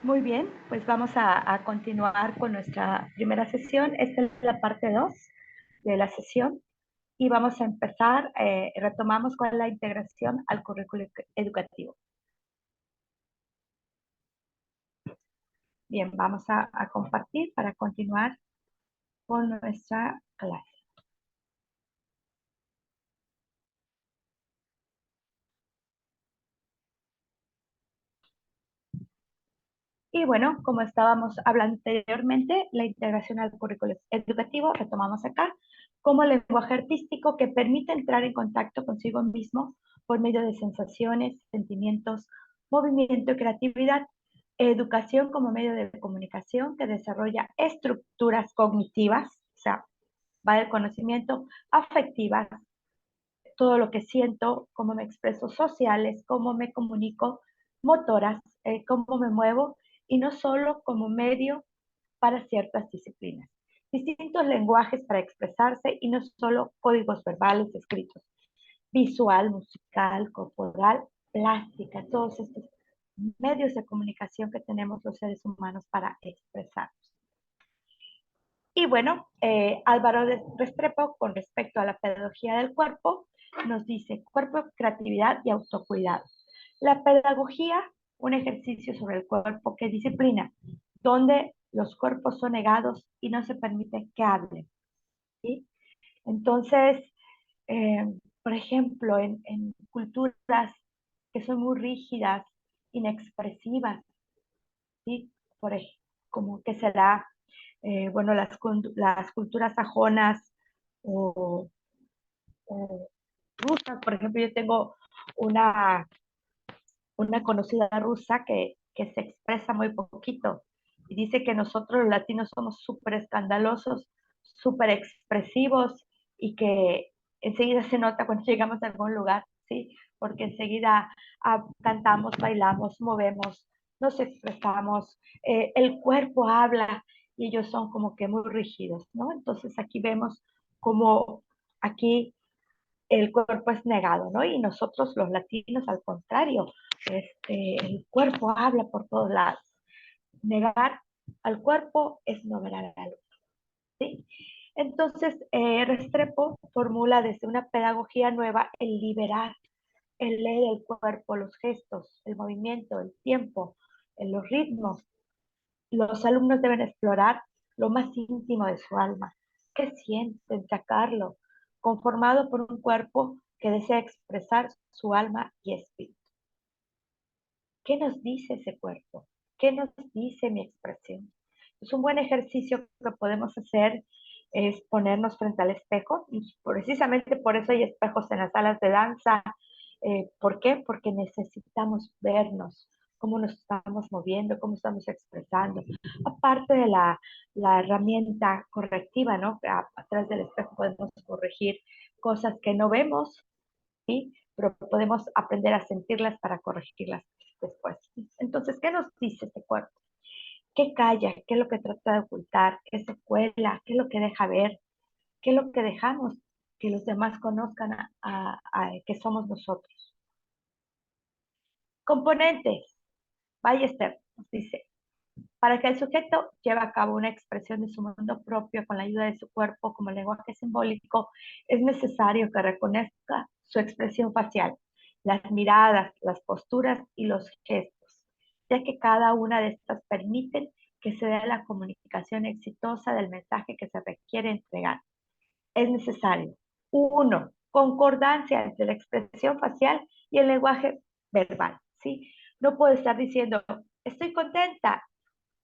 Muy bien, pues vamos a continuar con nuestra primera sesión. Esta es la parte 2 de la sesión y vamos a empezar, retomamos con la integración al currículo educativo. Bien, vamos a compartir para continuar con nuestra clase. Y bueno, como estábamos hablando anteriormente, la integración al currículo educativo, retomamos acá, como lenguaje artístico que permite entrar en contacto consigo mismo por medio de sensaciones, sentimientos, movimiento y creatividad. Educación como medio de comunicación que desarrolla estructuras cognitivas, o sea, va del conocimiento, afectivas, todo lo que siento, cómo me expreso, sociales, cómo me comunico, motoras, cómo me muevo, y no solo como medio para ciertas disciplinas. Distintos lenguajes para expresarse y no solo códigos verbales escritos. Visual, musical, corporal, plástica, todos estos medios de comunicación que tenemos los seres humanos para expresarnos. Y bueno, Álvaro Restrepo, con respecto a la pedagogía del cuerpo, nos dice cuerpo, creatividad y autocuidado. La pedagogía, un ejercicio sobre el cuerpo que disciplina, donde los cuerpos son negados y no se permite que hablen. ¿Sí? Entonces, eh, por ejemplo, en culturas que son muy rígidas, inexpresivas, ¿sí? Como que será, bueno, las culturas sajonas o, o rusas, por ejemplo, yo tengo una, una conocida rusa que se expresa muy poquito y dice que nosotros los latinos somos súper escandalosos, súper expresivos y que enseguida se nota cuando llegamos a algún lugar, ¿sí? Porque enseguida cantamos, bailamos, movemos, nos expresamos, el cuerpo habla y ellos son como que muy rígidos, ¿no? Entonces aquí vemos como aquí el cuerpo es negado, ¿no? Y nosotros los latinos, al contrario, el cuerpo habla por todos lados. Negar al cuerpo es no ver a la luz, ¿sí? Entonces, Restrepo formula desde una pedagogía nueva el liberar, el leer el cuerpo, los gestos, el movimiento, el tiempo, los ritmos. Los alumnos deben explorar lo más íntimo de su alma. ¿Qué sienten? Sacarlo, conformado por un cuerpo que desea expresar su alma y espíritu. ¿Qué nos dice ese cuerpo? ¿Qué nos dice mi expresión? Es un buen ejercicio que podemos hacer es ponernos frente al espejo y precisamente por eso hay espejos en las salas de danza. ¿Por qué? Porque necesitamos vernos, cómo nos estamos moviendo, cómo estamos expresando. Aparte de la herramienta correctiva, ¿no? A través del espejo podemos corregir cosas que no vemos, ¿sí? Pero podemos aprender a sentirlas para corregirlas después. Entonces, ¿qué nos dice este cuerpo? ¿Qué calla? ¿Qué es lo que trata de ocultar? ¿Qué se cuela? ¿Qué es lo que deja ver? ¿Qué es lo que dejamos que los demás conozcan que somos nosotros? Componentes. Ballester nos dice, para que el sujeto lleve a cabo una expresión de su mundo propio con la ayuda de su cuerpo como lenguaje simbólico, es necesario que reconozca su expresión facial, las miradas, las posturas y los gestos, ya que cada una de estas permiten que se dé la comunicación exitosa del mensaje que se requiere entregar. Es necesario, uno, concordancia entre la expresión facial y el lenguaje verbal, ¿sí? No puedo estar diciendo, estoy contenta,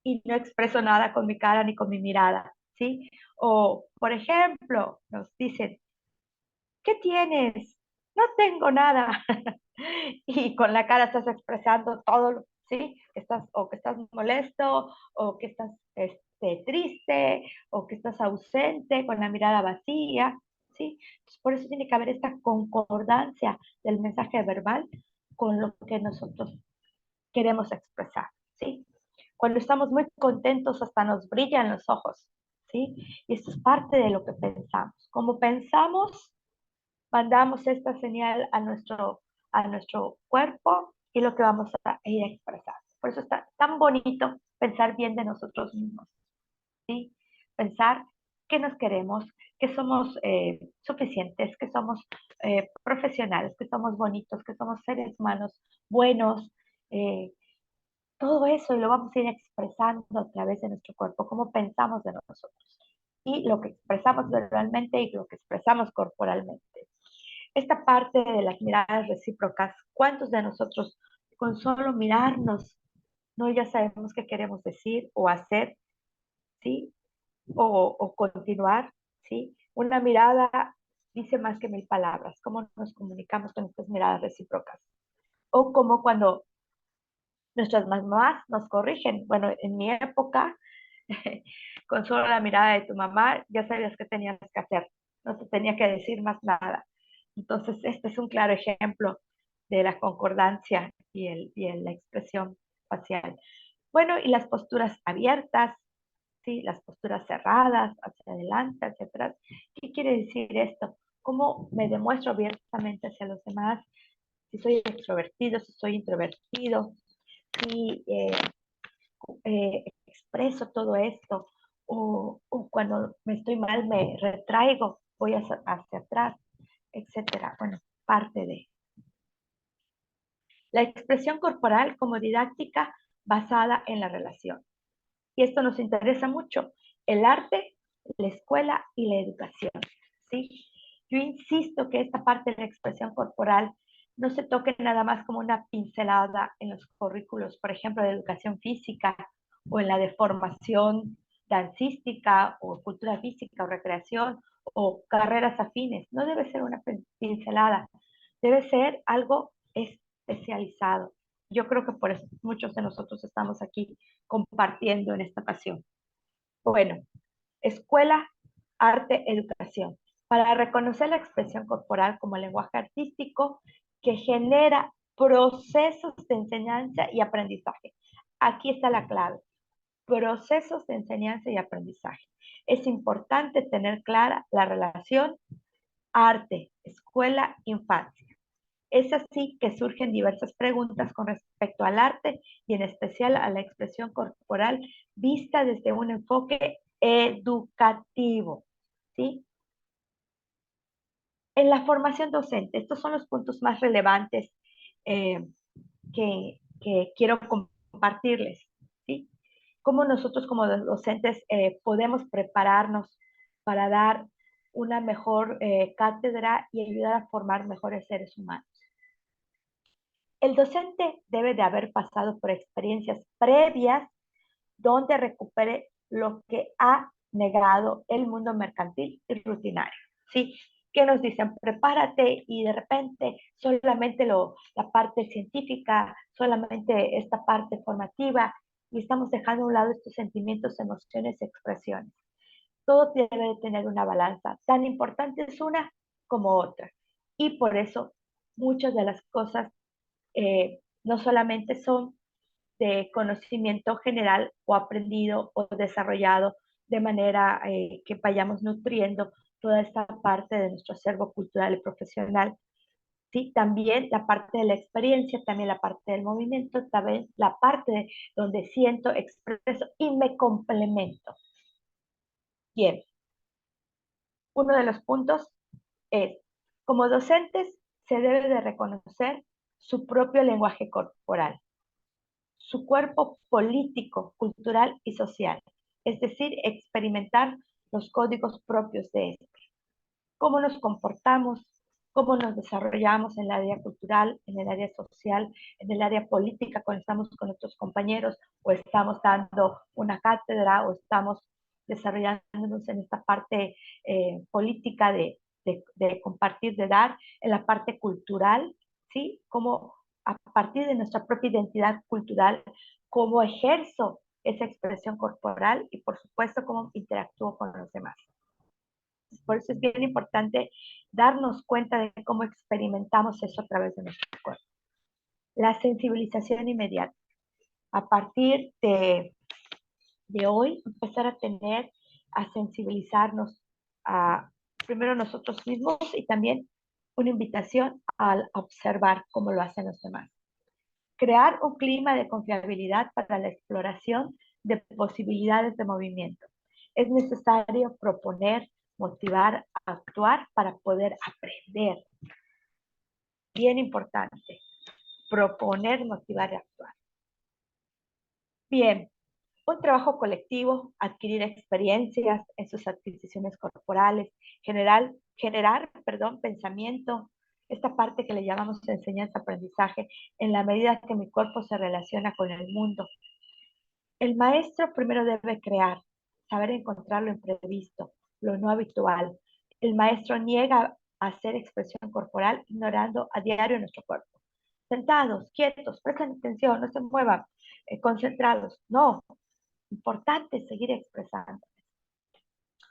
y no expreso nada con mi cara ni con mi mirada, ¿sí? O, por ejemplo, nos dicen, ¿qué tienes? No tengo nada. Y con la cara estás expresando todo, ¿sí? O que estás molesto, o que estás triste, o que estás ausente, con la mirada vacía, ¿sí? Entonces, por eso tiene que haber esta concordancia del mensaje verbal con lo que nosotros queremos expresar, ¿sí? Cuando estamos muy contentos hasta nos brillan los ojos, ¿sí? Y esto es parte de lo que pensamos. Como pensamos, mandamos esta señal a nuestro cuerpo y lo que vamos a ir a expresar. Por eso está tan bonito pensar bien de nosotros mismos, ¿sí? Pensar que nos queremos, que somos suficientes, que somos profesionales, que somos bonitos, que somos seres humanos buenos, eh, todo eso y lo vamos a ir expresando a través de nuestro cuerpo, cómo pensamos de nosotros y lo que expresamos verbalmente y lo que expresamos corporalmente. Esta parte de las miradas recíprocas, ¿cuántos de nosotros con solo mirarnos, no ya sabemos qué queremos decir o hacer, ¿sí? O continuar, ¿sí? Una mirada dice más que mil palabras, cómo nos comunicamos con estas miradas recíprocas. O como cuando nuestras mamás nos corrigen. Bueno, en mi época, con solo la mirada de tu mamá, ya sabías qué tenías que hacer. No te tenía que decir más nada. Entonces, este es un claro ejemplo de la concordancia la expresión facial. Bueno, y las posturas abiertas, ¿sí? Las posturas cerradas, hacia adelante, hacia atrás. ¿Qué quiere decir esto? ¿Cómo me demuestro abiertamente hacia los demás? Si soy extrovertido, si soy introvertido, si expreso todo esto, o cuando me estoy mal me retraigo, voy hacia atrás, etcétera. Bueno, parte de la expresión corporal como didáctica basada en la relación. Y esto nos interesa mucho, el arte, la escuela y la educación, ¿sí? Yo insisto que esta parte de la expresión corporal no se toque nada más como una pincelada en los currículos, por ejemplo, de educación física o en la de formación dancística o cultura física o recreación o carreras afines. No debe ser una pincelada, debe ser algo especializado. Yo creo que por eso muchos de nosotros estamos aquí compartiendo en esta pasión. Bueno, escuela, arte, educación. Para reconocer la expresión corporal como lenguaje artístico que genera procesos de enseñanza y aprendizaje. Aquí está la clave. Procesos de enseñanza y aprendizaje. Es importante tener clara la relación arte, escuela, infancia. Es así que surgen diversas preguntas con respecto al arte y en especial a la expresión corporal vista desde un enfoque educativo, ¿sí? En la formación docente, estos son los puntos más relevantes eh, que quiero compartirles, ¿sí? Cómo nosotros como docentes podemos prepararnos para dar una mejor cátedra y ayudar a formar mejores seres humanos. El docente debe de haber pasado por experiencias previas donde recupere lo que ha negado el mundo mercantil y rutinario. ¿Sí? Que nos dicen, prepárate y de repente solamente la parte científica, solamente esta parte formativa y estamos dejando a un lado estos sentimientos, emociones, expresiones. Todo debe de tener una balanza. Tan importante es una como otra. Y por eso muchas de las cosas no solamente son de conocimiento general o aprendido o desarrollado de manera que vayamos nutriendo toda esta parte de nuestro acervo cultural y profesional. Sí, también la parte de la experiencia, también la parte del movimiento, también la parte donde siento, expreso y me complemento. Bien, uno de los puntos es, como docentes, se debe de reconocer su propio lenguaje corporal, su cuerpo político, cultural y social, es decir, experimentar los códigos propios de este. Cómo nos comportamos, cómo nos desarrollamos en el área cultural, en el área social, en el área política cuando estamos con nuestros compañeros o estamos dando una cátedra o estamos desarrollándonos en esta parte política de compartir, de dar, en la parte cultural, ¿sí? Cómo a partir de nuestra propia identidad cultural, cómo ejerzo esa expresión corporal y por supuesto cómo interactúo con los demás. Por eso es bien importante darnos cuenta de cómo experimentamos eso a través de nuestro cuerpo. La sensibilización inmediata. A partir de hoy, empezar a sensibilizarnos a primero nosotros mismos y también una invitación al observar cómo lo hacen los demás. Crear un clima de confiabilidad para la exploración de posibilidades de movimiento. Es necesario proponer, motivar, actuar para poder aprender. Bien importante. Proponer, motivar y actuar. Bien, un trabajo colectivo, adquirir experiencias en sus adquisiciones corporales, generar pensamiento, esta parte que le llamamos enseñanza-aprendizaje, en la medida que mi cuerpo se relaciona con el mundo. El maestro primero debe crear, saber encontrar lo imprevisto, lo no habitual. El maestro niega hacer expresión corporal ignorando a diario nuestro cuerpo. Sentados, quietos, presten atención, no se muevan, concentrados. No, importante seguir expresando.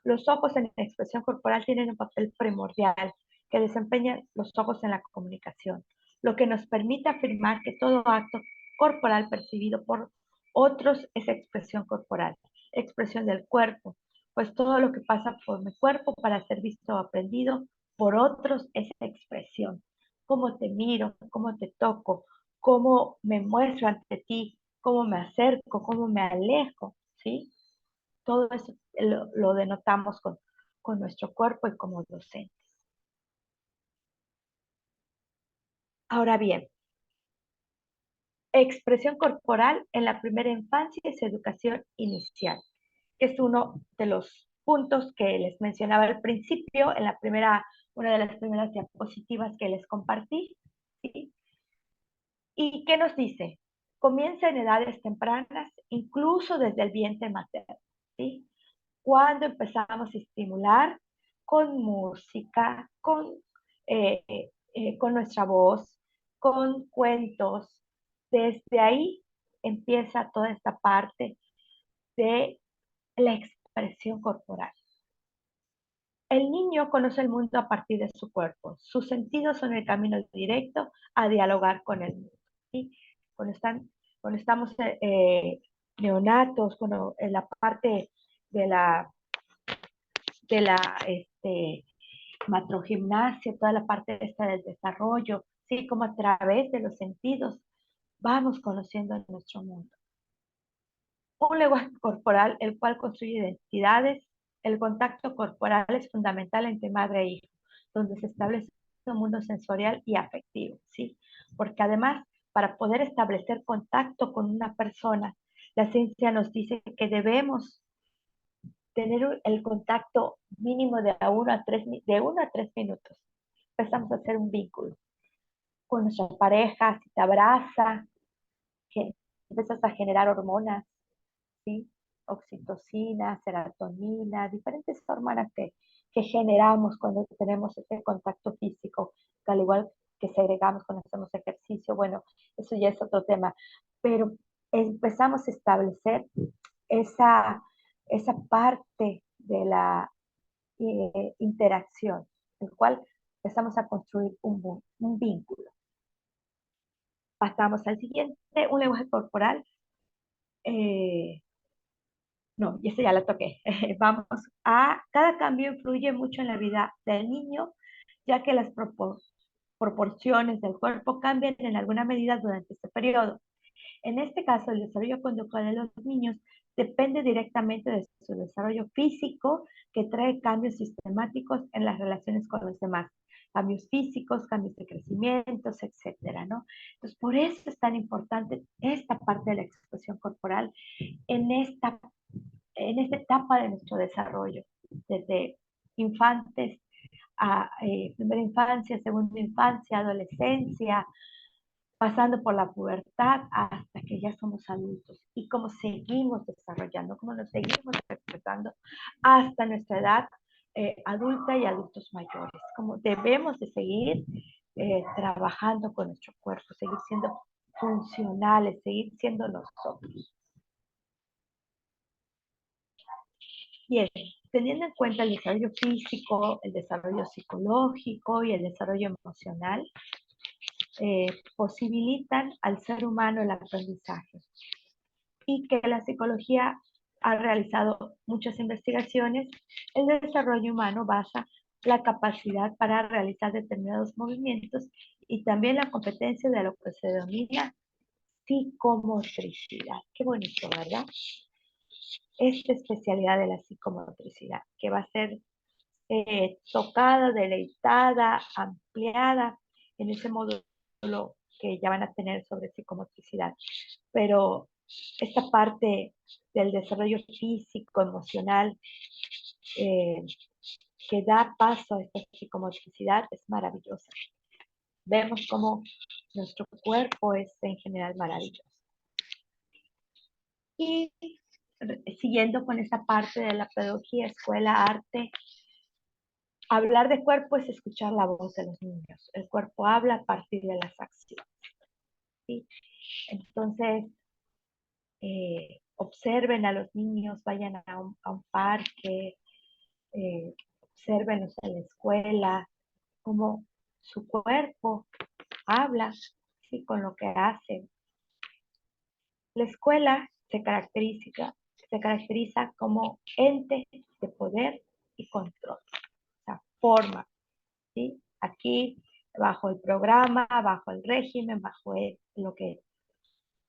Los ojos en la expresión corporal tienen un papel primordial que desempeñan los ojos en la comunicación, lo que nos permite afirmar que todo acto corporal percibido por otros es expresión corporal, expresión del cuerpo, pues todo lo que pasa por mi cuerpo para ser visto o aprendido por otros es expresión. Cómo te miro, cómo te toco, cómo me muestro ante ti, cómo me acerco, cómo me alejo, ¿sí? Todo eso lo denotamos con nuestro cuerpo y como docentes. Ahora bien, expresión corporal en la primera infancia es educación inicial, que es uno de los puntos que les mencionaba al principio, en una de las primeras diapositivas que les compartí. ¿Sí? ¿Y qué nos dice? Comienza en edades tempranas, incluso desde el vientre materno. ¿Sí? Cuando empezamos a estimular con música, eh, con nuestra voz, con cuentos. Desde ahí empieza toda esta parte de la expresión corporal. El niño conoce el mundo a partir de su cuerpo. Sus sentidos son el camino directo a dialogar con el mundo. ¿Sí? Cuando, están, cuando estamos neonatos, cuando en la parte de la matrogimnasia, toda la parte esta del desarrollo, ¿sí? Como a través de los sentidos vamos conociendo nuestro mundo. Un lenguaje corporal, el cual construye identidades. El contacto corporal es fundamental entre madre e hijo, donde se establece un mundo sensorial y afectivo, ¿sí? Porque además, para poder establecer contacto con una persona, la ciencia nos dice que debemos tener el contacto mínimo de 1 a 3 minutos. Empezamos a hacer un vínculo con nuestra pareja, si te abraza, que empiezas a generar hormonas, ¿sí? Oxitocina, serotonina, diferentes hormonas que generamos cuando tenemos ese contacto físico, que al igual que segregamos cuando hacemos ejercicio. Bueno, eso ya es otro tema, pero empezamos a establecer esa, esa parte de la interacción, el cual empezamos a construir un vínculo. Pasamos al siguiente, un lenguaje corporal. Eh, no, y ese ya la toqué. Vamos cada cambio influye mucho en la vida del niño, ya que las proporciones del cuerpo cambian en alguna medida durante este periodo. En este caso, el desarrollo conductual de los niños depende directamente de su desarrollo físico, que trae cambios sistemáticos en las relaciones con los demás. Cambios físicos, cambios de crecimientos, etcétera, ¿no? Entonces, por eso es tan importante esta parte de la expresión corporal en esta etapa de nuestro desarrollo, desde infantes a primera infancia, segunda infancia, adolescencia, pasando por la pubertad hasta que ya somos adultos y cómo seguimos desarrollando, cómo nos seguimos expresando hasta nuestra edad adulta y adultos mayores, cómo debemos de seguir trabajando con nuestro cuerpo, seguir siendo funcionales, seguir siendo nosotros. Bien, teniendo en cuenta el desarrollo físico, el desarrollo psicológico y el desarrollo emocional, posibilitan al ser humano el aprendizaje y que la psicología ha realizado muchas investigaciones. El desarrollo humano basa la capacidad para realizar determinados movimientos y también la competencia de lo que se denomina psicomotricidad. Qué bonito, ¿verdad? Esta especialidad de la psicomotricidad, que va a ser tocada, deleitada, ampliada en ese módulo que ya van a tener sobre psicomotricidad. Pero esta parte del desarrollo físico, emocional, eh, que da paso a esta psicomotricidad es maravillosa. Vemos cómo nuestro cuerpo es en general maravilloso. Y siguiendo con esa parte de la pedagogía, escuela, arte, hablar de cuerpo es escuchar la voz de los niños. El cuerpo habla a partir de las acciones. ¿Sí? Entonces, observen a los niños, vayan a un parque, observenlos en la escuela, cómo su cuerpo habla, ¿sí? Con lo que hacen. La escuela se caracteriza como ente de poder y control, o sea, forma, ¿sí? Aquí, bajo el programa, bajo el régimen, bajo lo que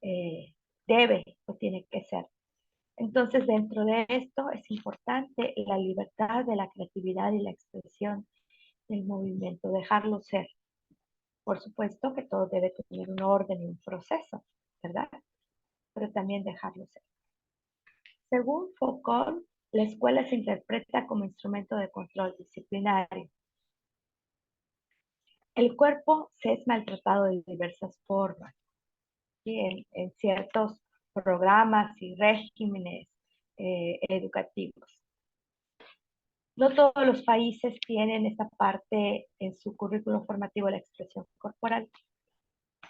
eh, debe o tiene que ser. Entonces, dentro de esto es importante la libertad de la creatividad y la expresión del movimiento, dejarlo ser. Por supuesto que todo debe tener un orden y un proceso, ¿verdad? Pero también dejarlo ser. Según Foucault, la escuela se interpreta como instrumento de control disciplinario. El cuerpo se es maltratado de diversas formas, ¿sí? En ciertos programas y regímenes educativos. No todos los países tienen esta parte en su currículo formativo, la expresión corporal.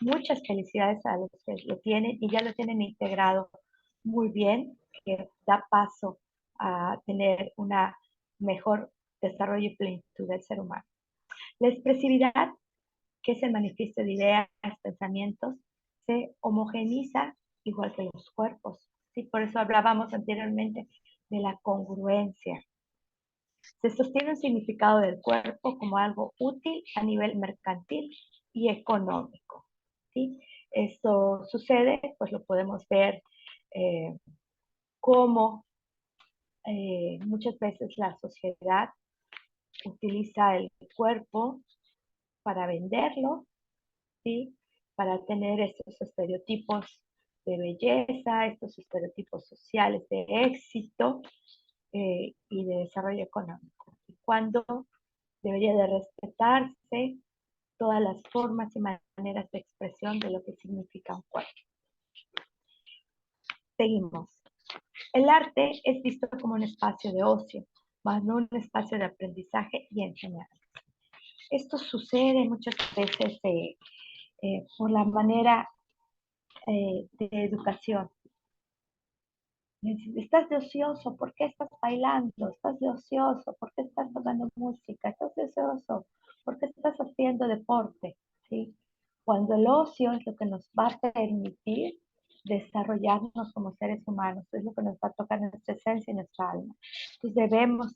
Muchas felicidades a los que lo tienen y ya lo tienen integrado muy bien, que da paso a tener una mejor desarrollo y plenitud del ser humano. La expresividad, que es el manifiesto de ideas, pensamientos, se homogeniza igual que los cuerpos. ¿Sí? Por eso hablábamos anteriormente de la congruencia. Se sostiene un significado del cuerpo como algo útil a nivel mercantil y económico. ¿Sí? Esto sucede, pues lo podemos ver eh, como muchas veces la sociedad utiliza el cuerpo para venderlo, ¿sí? Para tener estos estereotipos de belleza, estos estereotipos sociales de éxito y de desarrollo económico. Y cuando debería de respetarse todas las formas y maneras de expresión de lo que significa un cuerpo. Seguimos. El arte es visto como un espacio de ocio, más no un espacio de aprendizaje y enseñanza. Esto sucede muchas veces por la manera de educación. Estás de ocioso, ¿por qué estás bailando? Estás de ocioso, ¿por qué estás tocando música? Estás de ocioso, ¿por qué estás haciendo deporte? ¿Sí? Cuando el ocio es lo que nos va a permitir desarrollarnos como seres humanos, es lo que nos va a tocar nuestra esencia y nuestra alma. Entonces debemos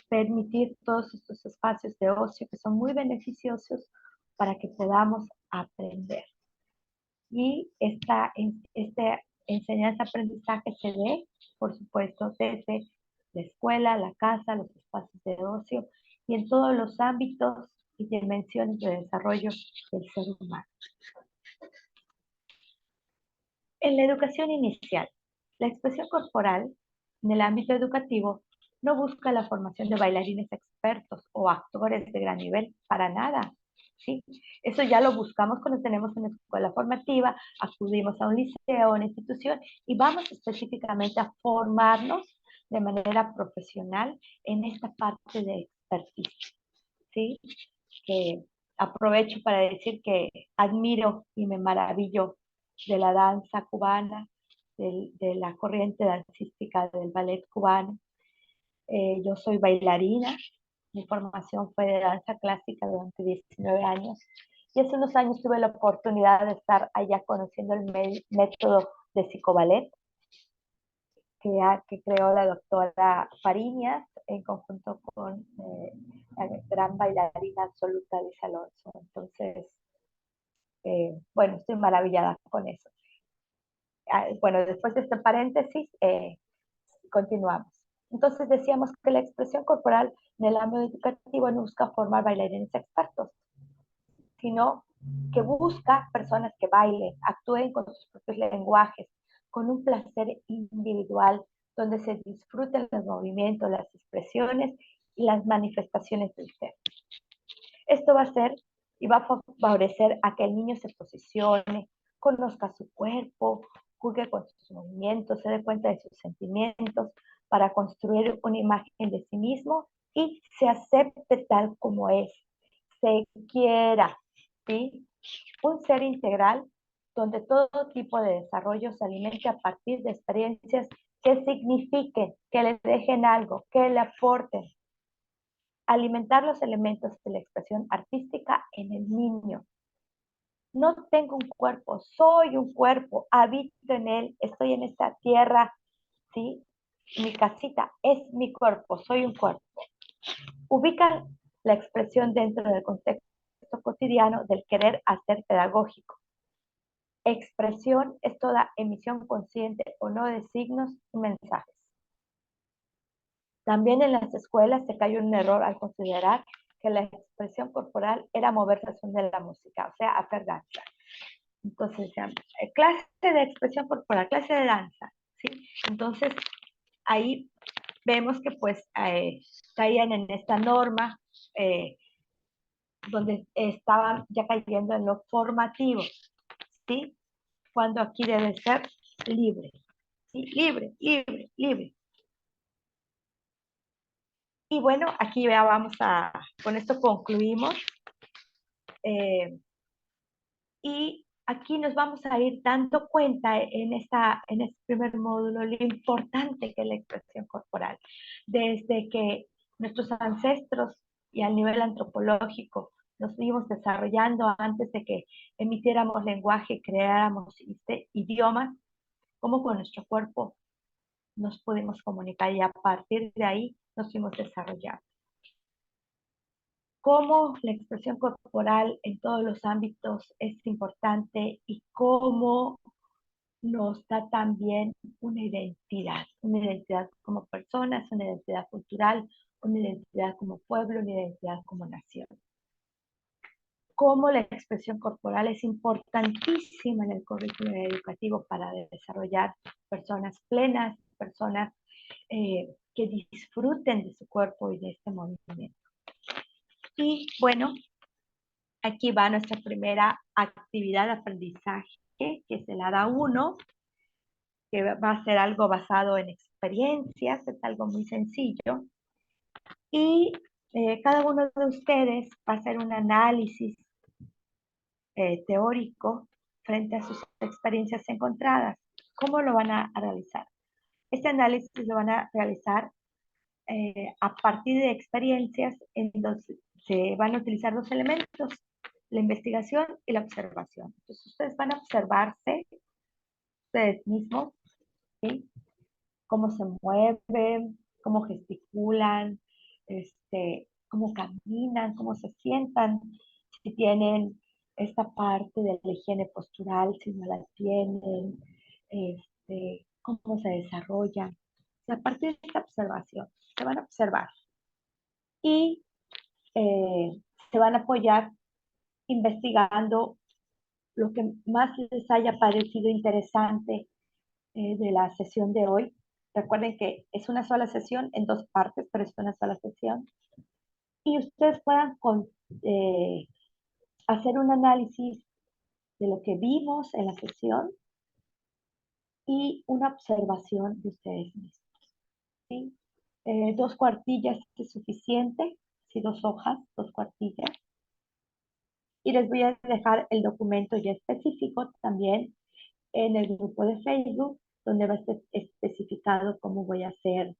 permitir todos estos espacios de ocio que son muy beneficiosos para que podamos aprender. Y esta enseñanza-aprendizaje se ve, por supuesto, desde la escuela, la casa, los espacios de ocio y en todos los ámbitos y dimensiones de desarrollo del ser humano. En la educación inicial, la expresión corporal en el ámbito educativo no busca la formación de bailarines expertos o actores de gran nivel, para nada. ¿Sí? Eso ya lo buscamos cuando tenemos una escuela formativa, acudimos a un liceo, a una institución y vamos específicamente a formarnos de manera profesional en esta parte de expertise. ¿Sí? Que aprovecho para decir que admiro y me maravillo de la danza cubana, de la corriente dancística del ballet cubano. Yo soy bailarina, mi formación fue de danza clásica durante 19 años y hace unos años tuve la oportunidad de estar allá conociendo el método de psicoballet que creó la doctora Fariñas en conjunto con la gran bailarina absoluta Liz Alonso. Entonces, bueno, estoy maravillada con eso. bueno, después de este paréntesis, continuamos. Entonces decíamos que la expresión corporal en el ámbito educativo no busca formar bailarines expertos, sino que busca personas que bailen, actúen con sus propios lenguajes, con un placer individual, donde se disfruten los movimientos, las expresiones y las manifestaciones del ser. Esto va a ser y va a favorecer a que el niño se posicione, conozca su cuerpo, juegue con sus movimientos, se dé cuenta de sus sentimientos para construir una imagen de sí mismo y se acepte tal como es, se quiera, ¿sí? Un ser integral donde todo tipo de desarrollo se alimente a partir de experiencias que signifiquen, que le dejen algo, que le aporten. Alimentar los elementos de la expresión artística en el niño. No tengo un cuerpo, soy un cuerpo, habito en él, estoy en esta tierra, ¿sí? Mi casita es mi cuerpo, soy un cuerpo. Ubica la expresión dentro del contexto cotidiano del querer hacer pedagógico. Expresión es toda emisión consciente o no de signos y mensajes. También en las escuelas se cayó un error al considerar que la expresión corporal era moverse al son de la música, o sea, hacer danza. Entonces, clase de expresión corporal, clase de danza, ¿sí? Entonces, ahí vemos que pues caían en esta norma donde estaban ya cayendo en lo formativo, ¿sí? Cuando aquí debe ser libre, ¿sí? Libre, libre, libre. Y bueno, aquí ya vamos con esto concluimos. Y aquí nos vamos a ir dando cuenta en este primer módulo lo importante que es la expresión corporal. Desde que nuestros ancestros y al nivel antropológico nos fuimos desarrollando antes de que emitiéramos lenguaje, creáramos idiomas, cómo con nuestro cuerpo nos pudimos comunicar y a partir de ahí nos fuimos desarrollando. Cómo la expresión corporal en todos los ámbitos es importante y cómo nos da también una identidad como personas, una identidad cultural, una identidad como pueblo, una identidad como nación. Cómo la expresión corporal es importantísima en el currículo educativo para desarrollar personas plenas, personas que disfruten de su cuerpo y de este movimiento. Y bueno, aquí va nuestra primera actividad de aprendizaje, que es el ADA1, que va a ser algo basado en experiencias, es algo muy sencillo. Y cada uno de ustedes va a hacer un análisis teórico frente a sus experiencias encontradas. ¿Cómo lo van a realizar? Este análisis lo van a realizar a partir de experiencias en donde se van a utilizar dos elementos, la investigación y la observación. Entonces ustedes van a observarse ustedes mismos, ¿sí? Cómo se mueven, cómo gesticulan, cómo caminan, cómo se sientan, si tienen esta parte de la higiene postural, si no la tienen, cómo se desarrollan. Y a partir de esta observación, se van a observar y se van a apoyar investigando lo que más les haya parecido interesante de la sesión de hoy. Recuerden que es una sola sesión en dos partes, pero es una sola sesión. Y ustedes puedan eh, hacer un análisis de lo que vimos en la sesión y una observación de ustedes mismos. ¿Sí? Dos cuartillas es suficiente, sí, dos hojas, dos cuartillas. Y les voy a dejar el documento ya específico también en el grupo de Facebook, donde va a estar especificado cómo voy a hacer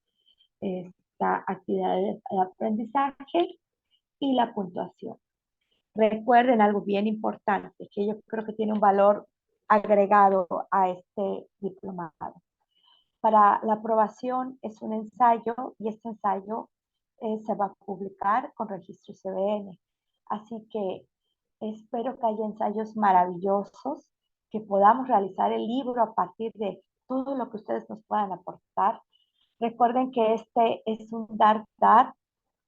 esta actividad de aprendizaje y la puntuación. Recuerden algo bien importante, que yo creo que tiene un valor agregado a este diplomado. Para la aprobación es un ensayo y este ensayo se va a publicar con registro CBN. Así que espero que haya ensayos maravillosos, que podamos realizar el libro a partir de todo lo que ustedes nos puedan aportar. Recuerden que este es un dar,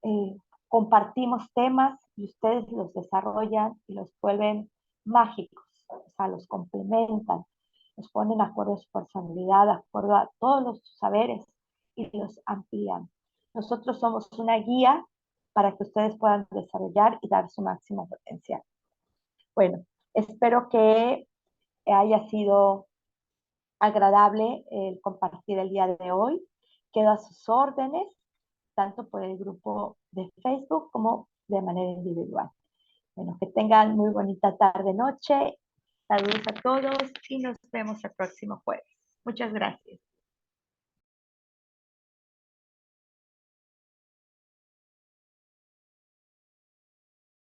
eh, compartimos temas y ustedes los desarrollan y los vuelven mágicos, o sea, los complementan, los ponen de acuerdo a su personalidad, de acuerdo a todos los saberes y los amplían. Nosotros somos una guía para que ustedes puedan desarrollar y dar su máximo potencial. Bueno, espero que haya sido agradable el compartir el día de hoy. Quedo a sus órdenes, tanto por el grupo de Facebook como de manera individual. Bueno, que tengan muy bonita tarde, noche. Saludos a todos y nos vemos el próximo jueves. Muchas gracias.